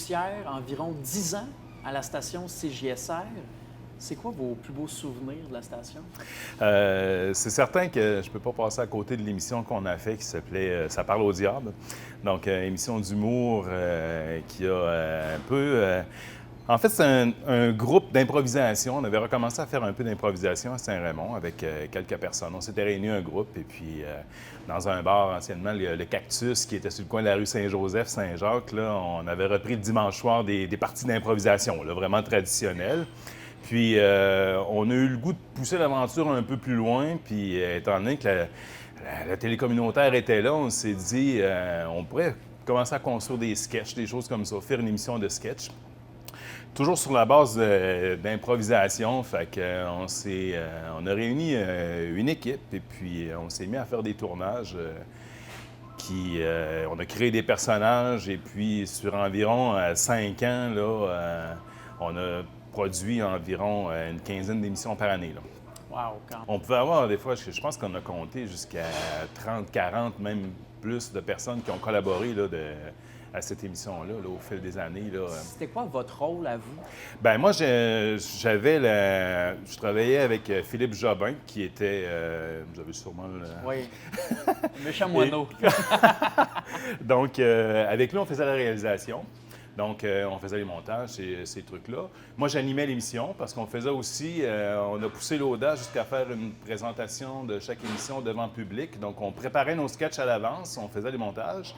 poussière, environ 10 ans à la station CJSR. C'est quoi vos plus beaux souvenirs de la station? C'est certain que je ne peux pas passer à côté de l'émission qu'on a fait qui s'appelait Ça parle au diable. Donc, émission d'humour qui a un peu... En fait, c'est un groupe d'improvisation. On avait recommencé à faire un peu d'improvisation à Saint-Raymond avec quelques personnes. On s'était réunis un groupe et puis dans un bar anciennement, le Cactus, qui était sur le coin de la rue Saint-Joseph, Saint-Jacques, là, on avait repris le dimanche soir des parties d'improvisation, là, vraiment traditionnelles. Puis, on a eu le goût de pousser l'aventure un peu plus loin. Puis, étant donné que la télé communautaire était là, on s'est dit, on pourrait commencer à construire des sketchs, des choses comme ça, faire une émission de sketch. Toujours sur la base d'improvisation. Fait qu'on on a réuni une équipe et puis on s'est mis à faire des tournages. On a créé des personnages et puis sur environ 5 ans, là, on a produit environ une quinzaine d'émissions par année. Là. Wow, quand... On pouvait avoir des fois, je pense qu'on a compté jusqu'à 30, 40, même plus de personnes qui ont collaboré là, à cette émission-là là, au fil des années. Là. C'était quoi votre rôle à vous? Bien, moi, je travaillais avec Philippe Jobin, qui était, vous avez sûrement le... Oui, méchant moineau. Donc, avec lui, on faisait la réalisation. Donc, on faisait les montages, ces trucs-là. Moi, j'animais l'émission parce qu'on faisait aussi, on a poussé l'audace jusqu'à faire une présentation de chaque émission devant le public. Donc, on préparait nos sketchs à l'avance, on faisait les montages.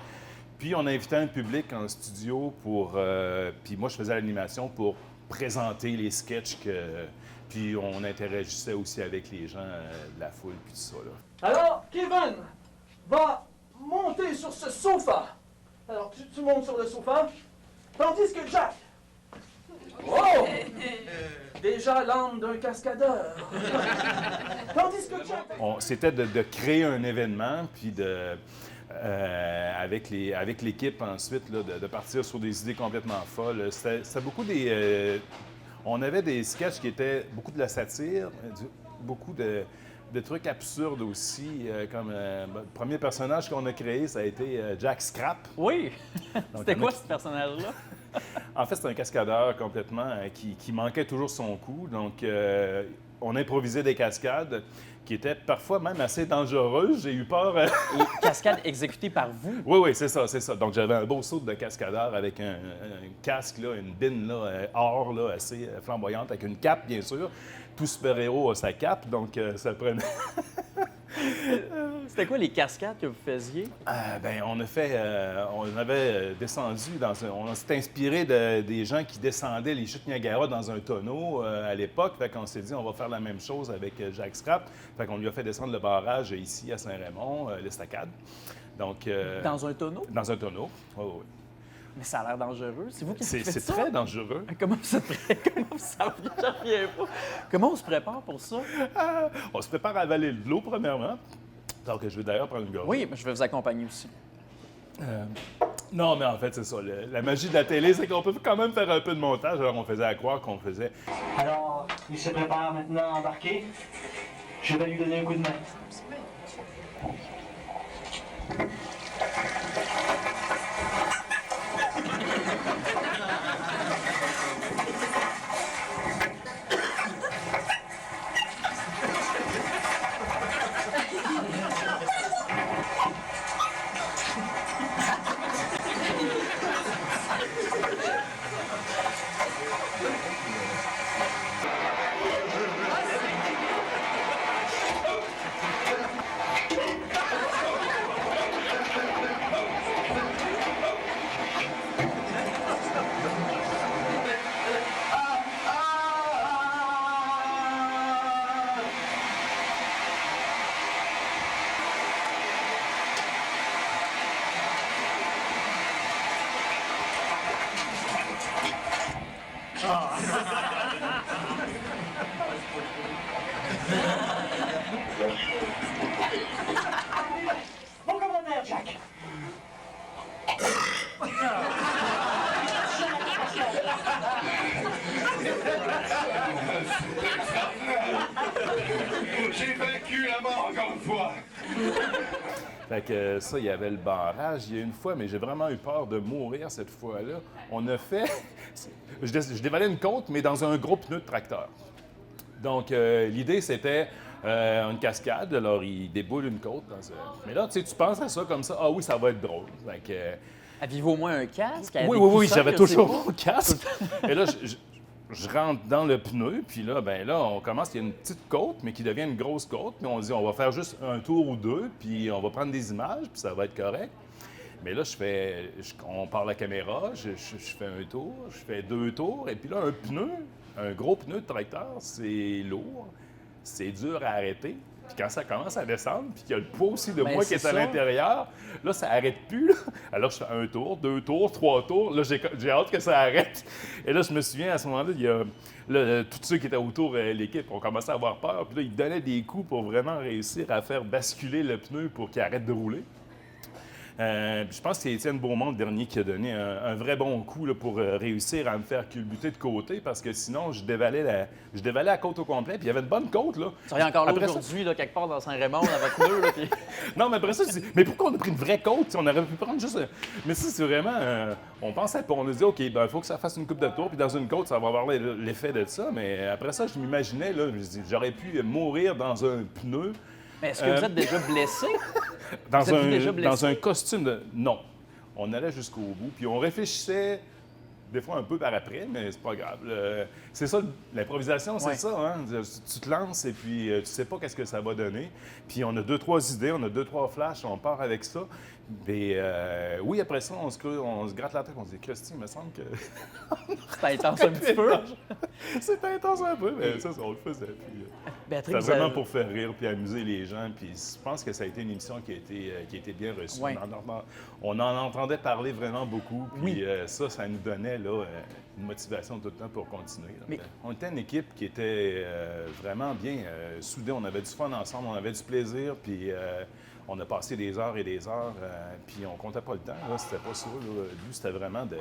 Puis, on invitait un public en studio pour... puis moi, je faisais l'animation pour présenter les sketchs. Puis, on interagissait aussi avec les gens de la foule, puis tout ça. Là. Alors, Kevin va monter sur ce sofa. Alors, tu montes sur le sofa, tandis que Jack... Oh! Déjà l'âme d'un cascadeur. Tandis que Jack... C'était de créer un événement, puis avec l'équipe ensuite, là, de partir sur des idées complètement folles. C'était beaucoup des... on avait des sketchs qui étaient beaucoup de la satire, beaucoup de trucs absurdes aussi, comme le premier personnage qu'on a créé, ça a été Jack Scrap. Oui! C'était quoi ce personnage-là? En fait, c'est un cascadeur complètement qui manquait toujours son coup. Donc, on improvisait des cascades qui étaient parfois même assez dangereuses. J'ai eu peur. Cascades exécutées par vous? Oui, c'est ça. Donc, j'avais un beau saut de cascadeur avec un casque, là, une bine là, or là, assez flamboyante, avec une cape, bien sûr. Tout super-héros a sa cape, donc ça prenait... C'était quoi les cascades que vous faisiez? On avait descendu on s'est inspiré des gens qui descendaient les chutes Niagara dans un tonneau à l'époque. Fait qu'on s'est dit, on va faire la même chose avec Jack Scrap. Fait qu'on lui a fait descendre le barrage ici à Saint-Raymond, l'Estacade. Donc, dans un tonneau? Dans un tonneau, oui. Mais ça a l'air dangereux. C'est vous qui faites ça? C'est très dangereux. Comment ça j'en reviens pas. Comment on se prépare pour ça? On se prépare à avaler de l'eau, premièrement. Donc, je vais d'ailleurs prendre une gorgée. Oui, mais je vais vous accompagner aussi. Non, mais en fait, c'est ça. La magie de la télé, c'est qu'on peut quand même faire un peu de montage. Alors, on faisait à croire qu'on faisait... Alors, il se prépare maintenant à embarquer. Je vais lui donner un coup de main. Bon commandement, Jack. J'ai vaincu la mort encore une fois. Fait que ça, il y avait le barrage. Il y a une fois, mais j'ai vraiment eu peur de mourir cette fois-là. On a fait... je dévalais une côte, mais dans un gros pneu de tracteur. Donc, l'idée, c'était une cascade. Alors, il déboule une côte. Mais là, tu sais, tu penses à ça comme ça. Ah oui, ça va être drôle. Fait que, Aviez-vous au moins un casque? oui, j'avais toujours mon casque. Et là, je rentre dans le pneu, puis là, on commence, il y a une petite côte, mais qui devient une grosse côte. Puis on dit, on va faire juste un tour ou deux, puis on va prendre des images, puis ça va être correct. Mais là, on part la caméra, je fais un tour, je fais 2 tours, et puis là, un gros pneu de tracteur, c'est lourd, c'est dur à arrêter. Puis quand ça commence à descendre, puis qu'il y a le poids aussi de moi qui est à l'intérieur, là, ça n'arrête plus. Là. Alors, je fais 1 tour, 2 tours, 3 tours. Là, j'ai hâte que ça arrête. Et là, je me souviens, à ce moment-là, il y a tous ceux qui étaient autour de l'équipe ont commencé à avoir peur. Puis là, ils donnaient des coups pour vraiment réussir à faire basculer le pneu pour qu'il arrête de rouler. Je pense que c'est Étienne Beaumont, le dernier, qui a donné un vrai bon coup là, pour réussir à me faire culbuter de côté, parce que sinon, je dévalais la côte au complet, puis il y avait une bonne côte, là. Tu seriez encore là aujourd'hui, là, quelque part dans Saint-Raymond, dans votre pneu, là, puis... Non, mais après ça, je dis, mais pourquoi on a pris une vraie côte? On aurait pu prendre juste... Mais ça, c'est vraiment... on pensait, on a dit, OK, il faut que ça fasse une coupe de tour, puis dans une côte, ça va avoir l'effet de ça, mais après ça, je m'imaginais, là, je dis, j'aurais pu mourir dans un pneu. Mais est-ce que vous êtes déjà blessé? Dans un costume de... Non. On allait jusqu'au bout, puis on réfléchissait des fois un peu par après, mais c'est pas grave. C'est ça, l'improvisation, c'est ça. Hein? Tu te lances et puis tu sais pas qu'est-ce que ça va donner. Puis on a 2-3 idées, on a 2-3 flashs, on part avec ça. Mais oui, après ça, on se gratte la tête, on se dit, Christy, il me semble que... C'est intense un petit peu. C'est intense un peu, mais ça, on le faisait. C'était vraiment pour faire rire puis amuser les gens. Puis je pense que ça a été une émission qui a été bien reçue. Ouais. On en entendait parler vraiment beaucoup. Puis ça nous donnait là, une motivation tout le temps pour continuer. Mais... On était une équipe qui était vraiment bien soudée. On avait du fun ensemble, on avait du plaisir. Puis on a passé des heures et des heures. Puis on comptait pas le temps. Là, c'était pas ça. Là. Le but, c'était vraiment de...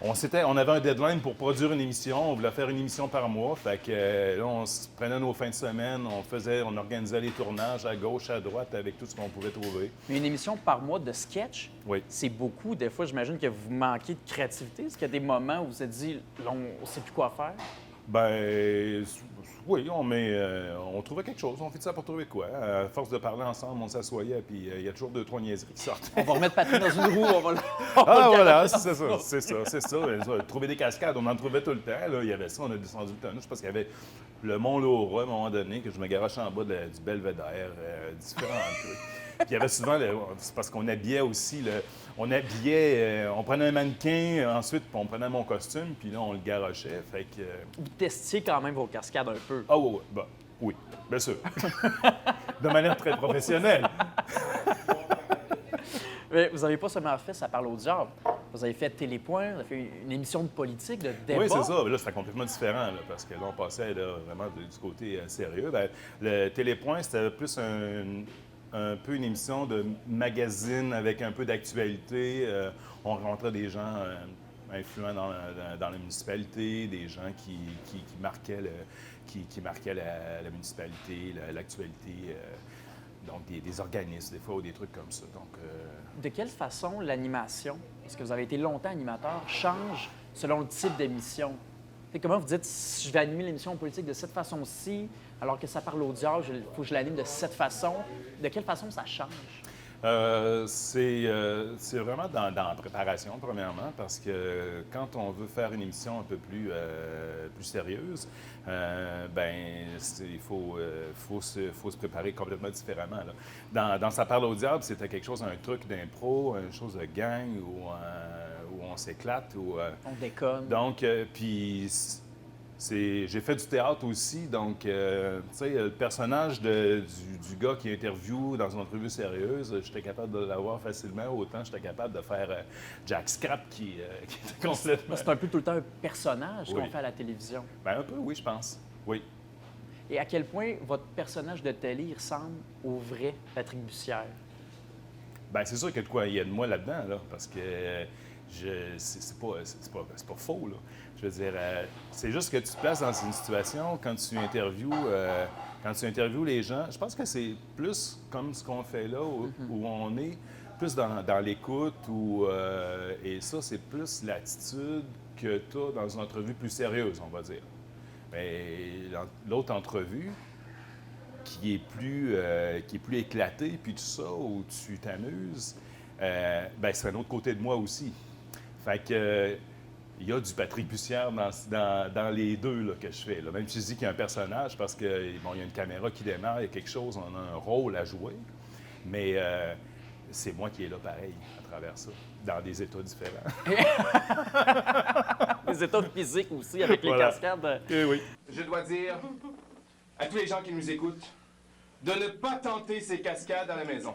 On avait un deadline pour produire une émission. On voulait faire une émission par mois. Fait que là, on se prenait nos fins de semaine. On organisait les tournages à gauche, à droite avec tout ce qu'on pouvait trouver. Mais une émission par mois de sketch, oui. C'est beaucoup. Des fois, j'imagine que vous manquez de créativité. Est-ce qu'il y a des moments où vous vous êtes dit, là, on ne sait plus quoi faire? Ben oui, on trouvait quelque chose. On fait ça pour trouver quoi. À force de parler ensemble, on s'assoyait, puis il y a toujours 2-3 niaiseries qui sortent. On va remettre Patrick dans une roue, voilà, c'est ça. Trouver des cascades, on en trouvait tout le temps. Là. Il y avait ça, on a descendu le tonneau. Je pense qu'il y avait le Mont Laura, à un moment donné, que je me garochais en bas du belvédère, différents trucs. Puis il y avait souvent, c'est parce qu'on habillait aussi, on prenait un mannequin, ensuite on prenait mon costume, puis là on le garochait, fait que... Vous testiez quand même vos cascades un peu. Ah oui, bien sûr. De manière très professionnelle. Mais vous n'avez pas seulement fait Ça parle au diable. Vous avez fait Télépoint, vous avez fait une émission de politique, de débat. Oui, c'est ça. Là, c'était complètement différent, là, parce que là, on passait là, vraiment du côté sérieux. Bien, le Télépoint, c'était plus un peu une émission de magazine avec un peu d'actualité. On rencontrait des gens influents dans la municipalité, des gens qui marquaient, la municipalité, l'actualité. Donc, des organismes, des fois, ou des trucs comme ça. Donc, De quelle façon l'animation, parce que vous avez été longtemps animateur, change selon le type d'émission? Comment vous dites, si je vais animer l'émission politique de cette façon-ci, alors que ça parle au diable, il faut que je l'anime de cette façon. De quelle façon ça change? C'est vraiment dans la préparation, premièrement, parce que quand on veut faire une émission un peu plus sérieuse, il faut se préparer complètement différemment. Là. Dans Ça parle au diable, c'était quelque chose, un truc d'impro, une chose de gang où on s'éclate. On déconne. Donc, puis... J'ai fait du théâtre aussi, donc, tu sais, le personnage du gars qui interviewe dans une entrevue sérieuse, j'étais capable de l'avoir facilement, autant j'étais capable de faire Jack Scrap qui était complètement... C'est un peu tout le temps un personnage qu'on fait à la télévision. Bien, un peu, oui, je pense. Oui. Et à quel point votre personnage de télé il ressemble au vrai Patrick Bussière? Bien, c'est sûr qu'il y a de quoi, il y a de moi là-dedans, là, parce que... c'est pas faux, là. Je veux dire, c'est juste que tu te places dans une situation quand tu interviews les gens. Je pense que c'est plus comme ce qu'on fait là, où on est plus dans l'écoute, et ça, c'est plus l'attitude que tu as dans une entrevue plus sérieuse, on va dire. Mais l'autre entrevue, qui est plus éclatée, puis tout ça, où tu t'amuses, c'est un autre côté de moi aussi. Fait que il y a du Patrick Bussière dans les deux là, que je fais. Là. Même si je dis qu'il y a un personnage, parce qu'il y a une caméra qui démarre, il y a quelque chose, on a un rôle à jouer. Mais c'est moi qui est là pareil à travers ça, dans des états différents. Les états physiques aussi, avec les Voilà. cascades. Oui. Je dois dire à tous les gens qui nous écoutent de ne pas tenter ces cascades à la maison.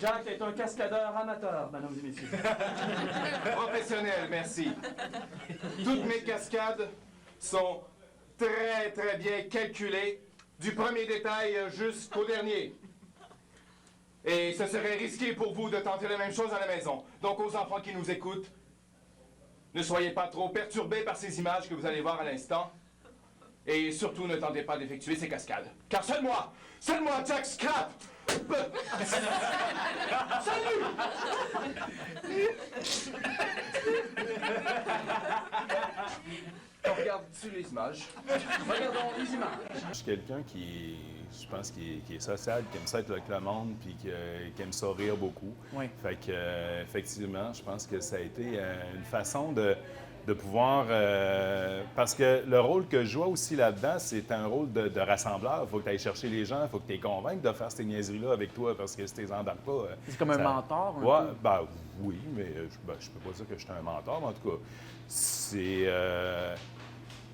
Jack est un cascadeur amateur, mesdames et messieurs. Professionnel, merci. Toutes mes cascades sont très, très bien calculées, du premier détail jusqu'au dernier. Et ce serait risqué pour vous de tenter la même chose à la maison. Donc, aux enfants qui nous écoutent, ne soyez pas trop perturbés par ces images que vous allez voir à l'instant. Et surtout, ne tentez pas d'effectuer ces cascades. Car seul moi, Jack Scrap, salut! On regarde-tu les images? Regardons les images. Je suis quelqu'un je pense, qui est social, qui aime ça être avec le monde, puis qui aime ça rire beaucoup. Oui. Fait que, effectivement, je pense que ça a été une façon de pouvoir... parce que le rôle que je joue aussi là-dedans, c'est un rôle de rassembleur. Il faut que tu ailles chercher les gens, il faut que tu les convainques de faire ces niaiseries-là avec toi, parce que si tu les embarques pas... C'est comme un mentor, un Ouais, peu. ben oui, mais je peux pas dire que je suis un mentor, mais en tout cas, c'est...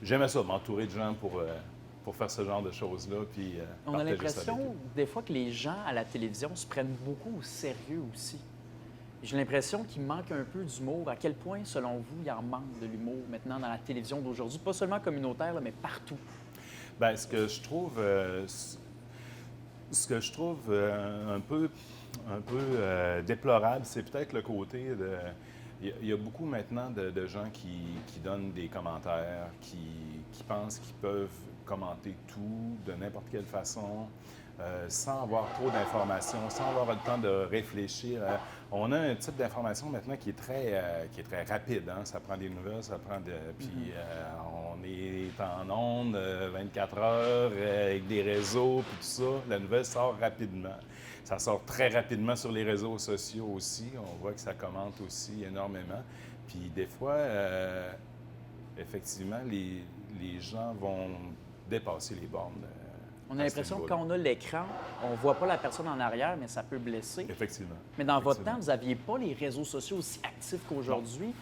j'aimais ça, m'entourer de gens pour faire ce genre de choses-là, puis On a partager ça avec l'impression, eux. des fois, que les gens à la télévision se prennent beaucoup au sérieux aussi. J'ai l'impression qu'il manque un peu d'humour. À quel point, selon vous, il en manque de l'humour maintenant dans la télévision d'aujourd'hui? Pas seulement communautaire, là, mais partout. Bien, ce que je trouve un peu déplorable, c'est peut-être le côté de... Il y a beaucoup maintenant de gens qui donnent des commentaires, qui pensent qu'ils peuvent commenter tout de n'importe quelle façon, sans avoir trop d'informations, sans avoir le temps de réfléchir. On a un type d'information maintenant qui est très rapide. Hein? Ça prend des nouvelles, ça prend de... Puis on est en ondes 24 heures avec des réseaux, puis tout ça. La nouvelle sort rapidement. Ça sort très rapidement sur les réseaux sociaux aussi. On voit que ça commente aussi énormément. Puis des fois, effectivement, les gens vont dépasser les bornes. On a l'impression que quand on a l'écran, on ne voit pas la personne en arrière, mais ça peut blesser. Effectivement. Mais dans votre temps, vous n'aviez pas les réseaux sociaux aussi actifs qu'aujourd'hui.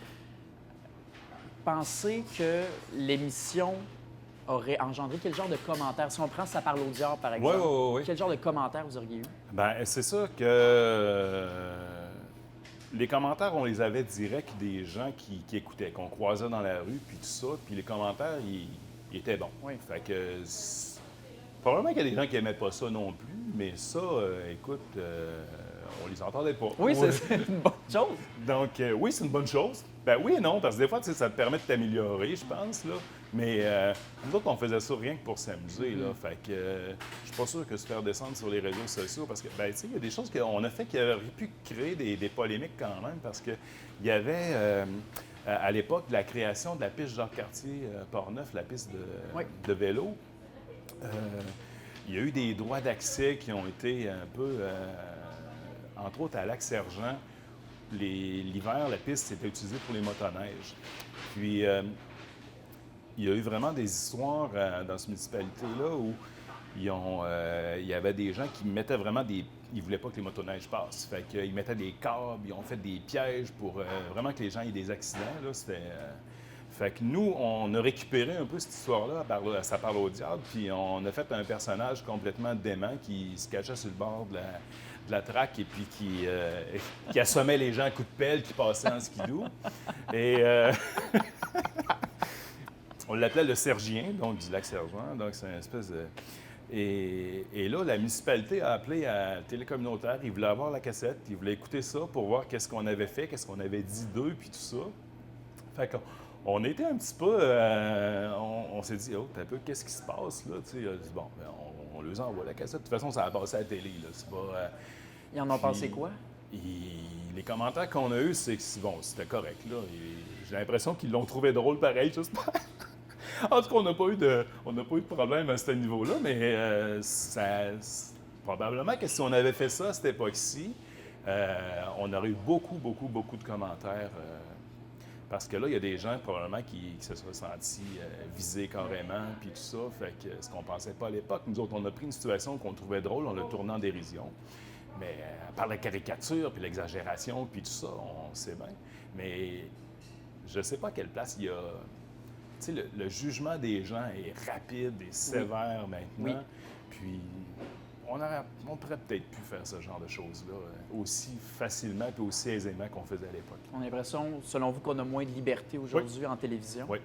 Pensez que l'émission aurait engendré quel genre de commentaires? Si on prend Ça parle au diable, par exemple, Oui. quel genre de commentaires vous auriez eu? Bien, c'est ça que les commentaires, on les avait directs des gens qui écoutaient, qu'on croisait dans la rue, puis tout ça. Puis les commentaires, ils étaient bons. Oui. Fait que probablement qu'il y a des gens qui n'aimaient pas ça non plus, mais ça, écoute, on les entendait pas. Oui, c'est une bonne chose. Donc, oui, c'est une bonne chose. Ben oui et non, parce que des fois, tu sais, ça te permet de t'améliorer, je pense, là. Mais nous autres, on faisait ça rien que pour s'amuser, là. Fait que je suis pas sûr que se faire descendre sur les réseaux sociaux, parce que, ben tu sais, il y a des choses qu'on a fait qui auraient pu créer des polémiques quand même, parce que il y avait, à l'époque, la création de la piste Jacques-Cartier Portneuf, la piste de vélo. Il y a eu des droits d'accès qui ont été un peu, entre autres à Lac-Sergent. L'hiver, la piste était utilisée pour les motoneiges. Puis, il y a eu vraiment des histoires dans cette municipalité-là où il y avait des gens qui mettaient vraiment des... Ils ne voulaient pas que les motoneiges passent. Fait qu'ils mettaient des câbles, ils ont fait des pièges pour vraiment que les gens aient des accidents. Là. Fait que nous, on a récupéré un peu cette histoire-là, ça parle au diable, puis on a fait un personnage complètement dément qui se cachait sur le bord de la traque et puis qui assommait les gens à coups de pelle qui passaient en skidoo. Et on l'appelait le Sergien, donc du lac Sergent. Donc c'est une espèce de... Et là, la municipalité a appelé à la télé communautaire. Ils voulaient avoir la cassette, ils voulaient écouter ça pour voir qu'est-ce qu'on avait fait, qu'est-ce qu'on avait dit d'eux, puis tout ça. Fait qu'on était un petit peu... on s'est dit, oh, t'as un peu, qu'est-ce qui se passe, là? Tu sais, on a dit, bon, ben, on leur envoie la cassette. De toute façon, ça a passé à la télé, là. C'est pas... Ils en ont pensé quoi? Les commentaires qu'on a eus, c'est que, bon, c'était correct, là. J'ai l'impression qu'ils l'ont trouvé drôle pareil, j'espère. En tout cas, on n'a pas eu de problème à ce niveau-là, mais probablement que si on avait fait ça à cette époque-ci, on aurait eu beaucoup de commentaires. Parce que là, il y a des gens probablement qui se sont sentis visés carrément, puis tout ça. Fait que ce qu'on pensait pas à l'époque. Nous autres, on a pris une situation qu'on trouvait drôle, on l'a tournée en dérision. Mais par la caricature, puis l'exagération, puis tout ça, on sait bien. Mais je ne sais pas à quelle place il y a... Tu sais, le jugement des gens est rapide et sévère maintenant. Oui. Puis on pourrait peut-être pu faire ce genre de choses-là aussi facilement et aussi aisément qu'on faisait à l'époque. On a l'impression, selon vous, qu'on a moins de liberté aujourd'hui en télévision. Oui.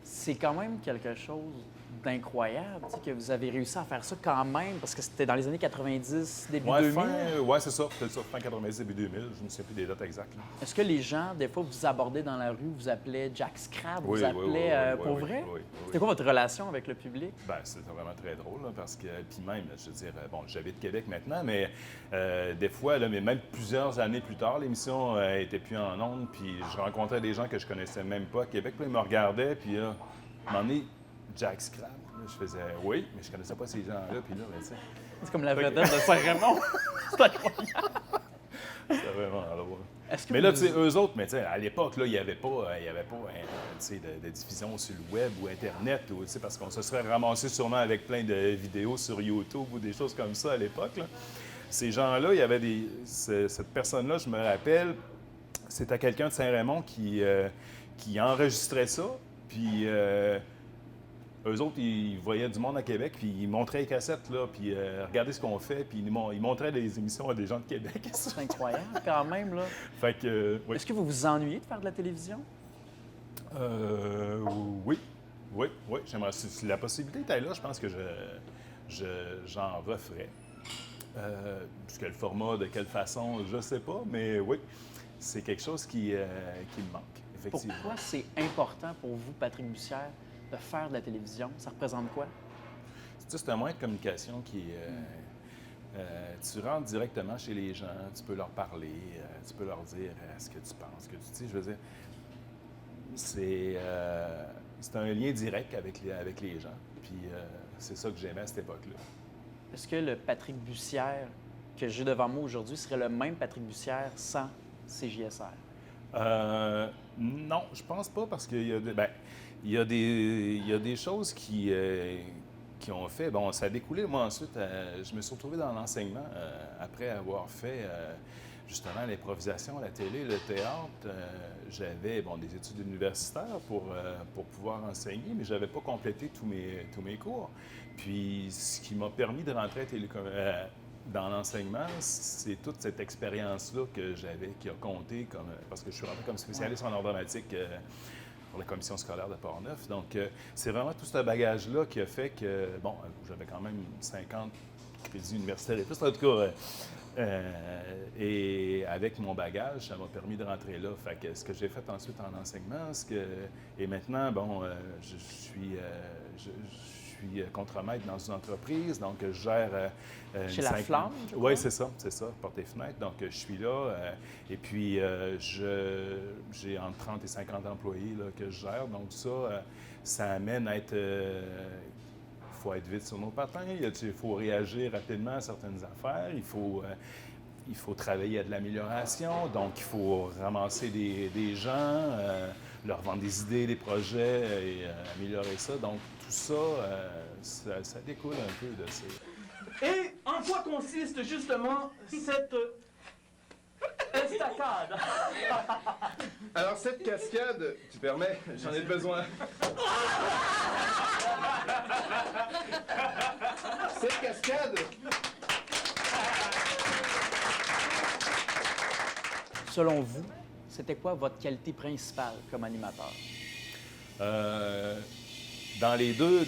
C'est quand même quelque chose d'incroyable, tu sais, que vous avez réussi à faire ça quand même, parce que c'était dans les années 90, début 2000. Oui, c'est ça. Peut-être ça, fin 90, début 2000. Je ne me souviens plus des dates exactes. Là. Est-ce que les gens, des fois, vous abordaient dans la rue, vous appelaient Jack Scrab, Oui, vous appelaient pour vrai? Oui. C'était quoi votre relation avec le public? Bien, c'était vraiment très drôle, là, parce que, puis même, je veux dire, bon, j'habite Québec maintenant, mais des fois, là, mais même plusieurs années plus tard, l'émission était plus en ondes, puis je rencontrais des gens que je connaissais même pas à Québec, puis ils me regardaient, puis là, à un moment donné, Jack Scrab, là, je faisais oui, mais je connaissais pas ces gens-là, puis là, ben, tu sais. C'est comme la vedette de Saint-Raymond. C'est incroyable. C'était vraiment drôle. Que mais là, tu sais, eux autres, mais tu sais, à l'époque, là, il n'y avait pas tu sais, de diffusion sur le web ou Internet, ou, tu sais, parce qu'on se serait ramassé sûrement avec plein de vidéos sur YouTube ou des choses comme ça à l'époque, là. Ces gens-là, il y avait cette personne-là, je me rappelle, c'était quelqu'un de Saint-Raymond qui enregistrait ça, puis eux autres, ils voyaient du monde à Québec, puis ils montraient les cassettes, là, puis regardez ce qu'on fait, puis ils montraient des émissions à des gens de Québec. C'est incroyable, quand même, là. Fait que, oui. Est-ce que vous vous ennuyez de faire de la télévision? Oui. J'aimerais, si la possibilité était là, je pense que j'en referais. Puisque le format, de quelle façon, je ne sais pas, mais oui, c'est quelque chose qui me manque, effectivement. Pourquoi c'est important pour vous, Patrick Bussière, de faire de la télévision? Ça représente quoi? C'est un moyen de communication qui tu rentres directement chez les gens, tu peux leur parler, tu peux leur dire ce que tu penses, ce que tu dis. Je veux dire, c'est un lien direct avec les gens. Puis c'est ça que j'aimais à cette époque-là. Est-ce que le Patrick Bussière que j'ai devant moi aujourd'hui serait le même Patrick Bussière sans CJSR? Non, je pense pas, parce qu'il y a des choses qui ont fait... Bon, ça a découlé, moi, ensuite, je me suis retrouvé dans l'enseignement après avoir fait, justement, l'improvisation à la télé, le théâtre. J'avais, des études universitaires pour pouvoir enseigner, mais je n'avais pas complété tous mes cours. Puis, ce qui m'a permis de rentrer dans l'enseignement, c'est toute cette expérience-là que j'avais, qui a compté, parce que je suis rentré comme spécialiste en art dramatique pour la commission scolaire de Portneuf. Donc, c'est vraiment tout ce bagage-là qui a fait que, j'avais quand même 50 crédits universitaires et tout. En tout cas, et avec mon bagage, ça m'a permis de rentrer là. Fait que ce que j'ai fait ensuite en enseignement, et maintenant, je suis contremaître dans une entreprise, donc je gère... Chez La Flamme? Oui, c'est ça, porte et fenêtre. Donc, je suis là, et puis j'ai entre 30 et 50 employés là, que je gère. Donc, ça amène à être... Il faut être vite sur nos patins, il faut réagir rapidement à certaines affaires, il faut travailler à de l'amélioration, donc il faut ramasser des gens, leur vendre des idées, des projets et améliorer ça. Donc, tout ça, ça découle un peu de ces... Et en quoi consiste justement cette estacade? Alors, cette cascade, tu permets, j'en ai besoin. Cette cascade... Selon vous, c'était quoi votre qualité principale comme animateur? dans les deux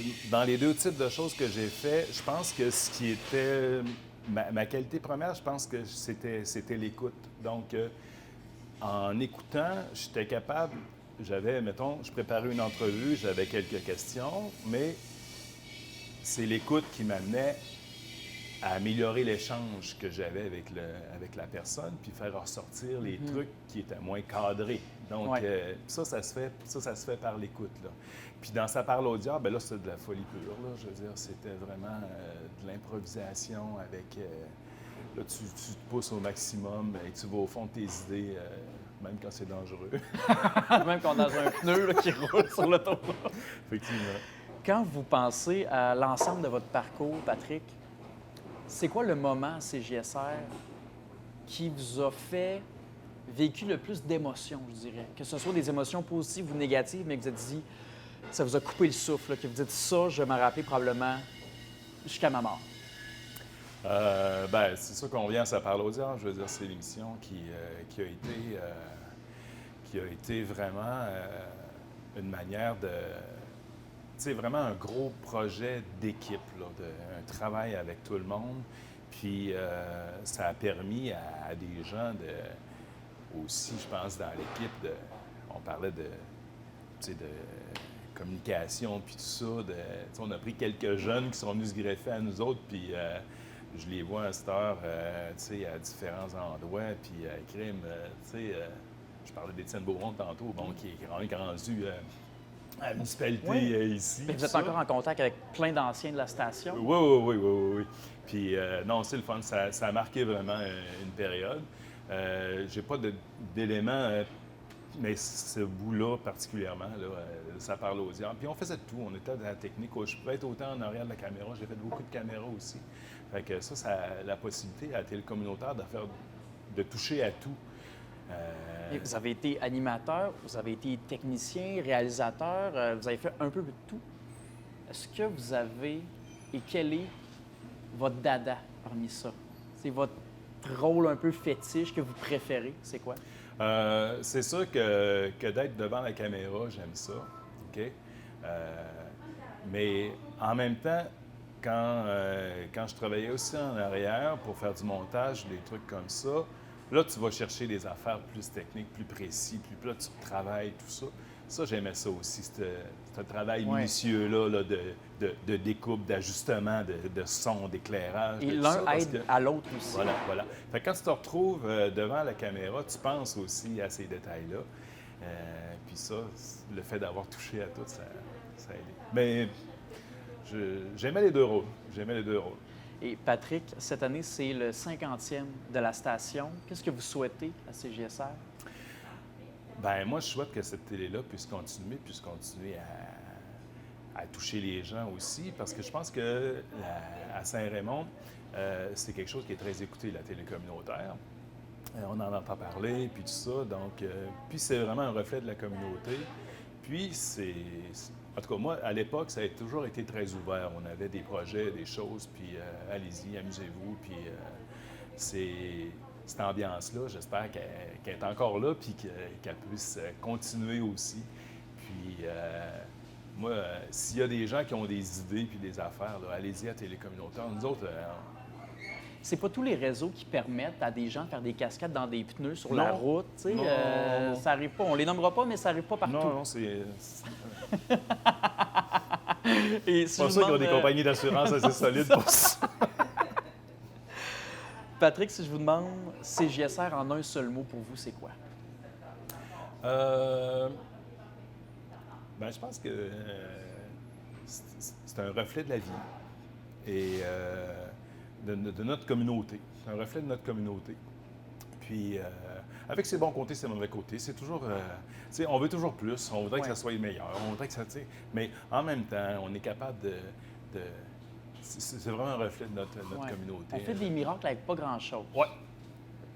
types de choses que j'ai fait, je pense que ce qui était ma qualité première, je pense que c'était l'écoute. Donc, en écoutant, j'étais capable, mettons, je préparais une entrevue, j'avais quelques questions, mais c'est l'écoute qui m'amenait à améliorer l'échange que j'avais avec la personne, puis faire ressortir les trucs qui étaient moins cadrés. Donc, ça se fait par l'écoute, là. Puis dans Ça parle au diable, bien là, c'est de la folie pure, là. Je veux dire, c'était vraiment de l'improvisation avec... là, tu te pousses au maximum et tu vas au fond de tes idées, même quand c'est dangereux. Même quand on est dans un pneu là, qui roule sur l'autoroute. Effectivement. Quand vous pensez à l'ensemble de votre parcours, Patrick, c'est quoi le moment à CJSR qui vous a fait vécu le plus d'émotions, je dirais? Que ce soit des émotions positives ou négatives, mais que vous êtes dit, ça vous a coupé le souffle, là, que vous dites ça, je vais m'en rappeler probablement jusqu'à ma mort. Ben, c'est sûr qu'on vient à Ça parle au diable. Je veux dire, c'est l'émission qui a été vraiment une manière de... C'est vraiment un gros projet d'équipe, là, un travail avec tout le monde. Puis ça a permis à des gens aussi, je pense, dans l'équipe, on parlait de communication, puis tout ça. On a pris quelques jeunes qui sont venus se greffer à nous autres, puis je les vois à cette heure, à différents endroits, puis crime, je parlais d'Étienne Beaumont tantôt, bon, qui est rendu à la municipalité ici. Mais vous êtes encore en contact avec plein d'anciens de la station? Oui. Puis non, c'est le fun, ça a marqué vraiment une période. J'ai pas d'éléments, mais ce bout-là particulièrement, là, Ça parle au diable. Puis on faisait tout, on était dans la technique. Je pouvais être autant en arrière de la caméra, j'ai fait beaucoup de caméras aussi. Fait que ça a la possibilité à la télé communautaire de toucher à tout. Et vous avez été animateur, vous avez été technicien, réalisateur, vous avez fait un peu de tout. Est-ce que vous avez, et quel est votre dada parmi ça? C'est votre rôle un peu fétiche que vous préférez, c'est quoi? C'est sûr que d'être devant la caméra, j'aime ça, OK? Mais en même temps, quand je travaillais aussi en arrière pour faire du montage, des trucs comme ça, là, tu vas chercher des affaires plus techniques, plus précis, puis là, tu travailles tout ça. Ça, j'aimais ça aussi, ce travail minutieux-là de découpe, d'ajustement, de son, d'éclairage. Et l'un aide à l'autre aussi. Voilà. Fait que quand tu te retrouves devant la caméra, tu penses aussi à ces détails-là. Puis ça, le fait d'avoir touché à tout, ça a aidé. Mais j'aimais les deux rôles. Et Patrick, cette année, c'est le 50e de la station. Qu'est-ce que vous souhaitez à CJSR? Bien, moi, je souhaite que cette télé-là puisse continuer à toucher les gens aussi, parce que je pense que à Saint-Raymond, c'est quelque chose qui est très écouté, la télé communautaire. On en entend parler, puis tout ça. Donc, puis c'est vraiment un reflet de la communauté. Puis en tout cas, moi, à l'époque, ça a toujours été très ouvert. On avait des projets, des choses, puis allez-y, amusez-vous. Puis cette ambiance-là, j'espère qu'elle est encore là, puis qu'elle puisse continuer aussi. Puis moi, s'il y a des gens qui ont des idées puis des affaires, là, allez-y à Télé communautaire. Nous autres, c'est pas tous les réseaux qui permettent à des gens de faire des cascades dans des pneus sur la route. Non. Ça arrive pas. On les nommera pas, mais ça arrive pas partout. Non, c'est... Et C'est pas ça qu'ils ont des compagnies d'assurance assez solides pour ça. Patrick, si je vous demande CJSR en un seul mot pour vous, c'est quoi? Je pense que c'est un reflet de la vie et de notre communauté. C'est un reflet de notre communauté. Puis, avec ses bons côtés, ses mauvais côtés, c'est toujours... on veut toujours plus, on voudrait que ça soit meilleur, on voudrait que ça... Mais en même temps, on est capable de c'est vraiment un reflet de notre communauté. On fait des miracles avec pas grand-chose. Oui.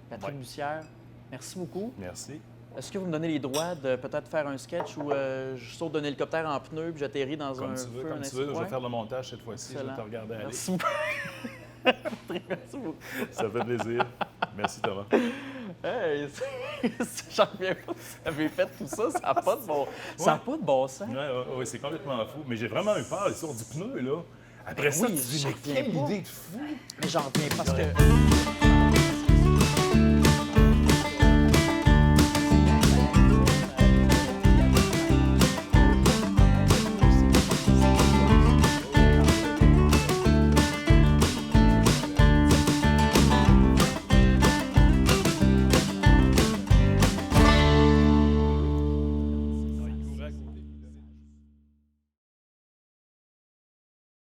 Patrick Bussière, merci beaucoup. Merci. Est-ce que vous me donnez les droits de peut-être faire un sketch où je saute d'un hélicoptère en pneu puis j'atterris dans comme un tu veux, feu? Comme tu veux, je vais faire le montage cette fois-ci, je vais te regarder aller. Merci beaucoup. Merci beaucoup. Ça fait plaisir. Merci Thomas. Hey, j'en reviens pas. Vous avez fait tout ça, ça n'a pas de bon, ça a pas de bon sens. Oui, c'est complètement fou. Mais j'ai vraiment eu peur, l'histoire du pneu, là. Après ça, oui, tu dis, j'en mais reviens quelle pas. idée de fou! Mais j'en reviens parce que...